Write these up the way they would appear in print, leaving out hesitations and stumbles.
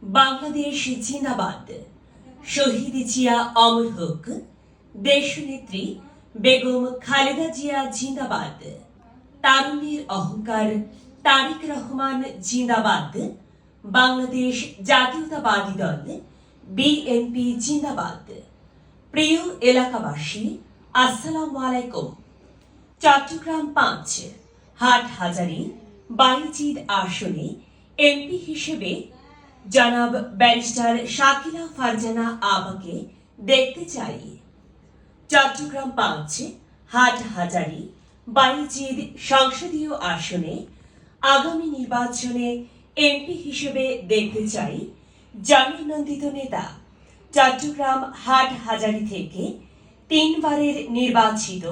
বাংলাদেশ জিন্দাবাদ। শহীদ জিয়া অমর হোক। দেশনেত্রী বেগম খালেদা জিয়া জিন্দাবাদ। তারুণ্যের অহংকার তারেক রহমান জিন্দাবাদ। বাংলাদেশ জাতীয়তাবাদী দল বিএনপি জিন্দাবাদ। প্রিয় এলাকাবাসী, আসসালামু আলাইকুম। চট্টগ্রাম ৫ হাটহাজারী বায়েজিদ আসনে এমপি হিসেবে জনাব ব্যারিস্টার শাকিলা ফারজানা আপাকে দেখতে চাই। চট্টগ্রাম ৫ হাটহাজারী বায়েজিদ সংসদীয় আসনে আগামী নির্বাচনে এমপি হিসেবে দেখতে চাই জননন্দিত নেতা, চট্টগ্রাম হাটহাজারী থেকে ৩ বারের নির্বাচিত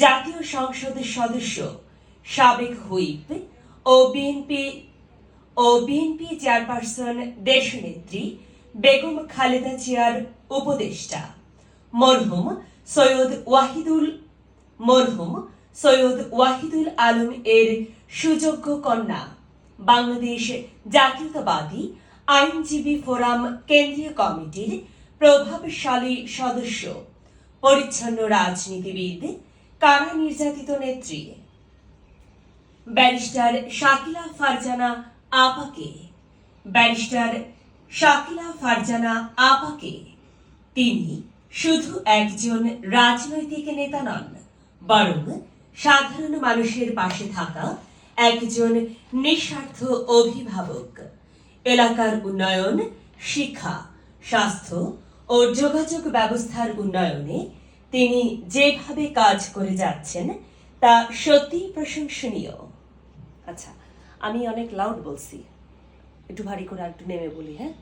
জাতীয় সংসদ সদস্য, সাবেক হুইপ ও বিএনপি চেয়ারপারসন দেশনেত্রী বেগম খালেদা জিয়ার উপদেষ্টা মরহুম সৈয়দ ওয়াহিদুল আলম এর সুযোগ্য কন্যা, বাংলাদেশ জাতীয়তাবাদী আইনজীবী ফোরাম কেন্দ্রীয় কমিটির প্রভাবশালী সদস্য, পরিচ্ছন্ন রাজনীতিবিদ, কারা নির্যাতিত নেত্রী ব্যারিস্টার শাকিলা ফারজানা আপাকে তিনি শুধু একজন রাজনৈতিক নেতা নন, বরং সাধারণ মানুষের পাশে থাকা একজন নিঃস্বার্থ অভিভাবক। এলাকার উন্নয়ন, শিক্ষা, স্বাস্থ্য ও যোগাযোগ ব্যবস্থার উন্নয়নে তিনি যেভাবে কাজ করে যাচ্ছেন তা সত্যিই প্রশংসনীয়। আচ্ছা, আমি অনেক লাউড বলছি, একটু ভারী করে একটু নেমে বলি। হ্যাঁ।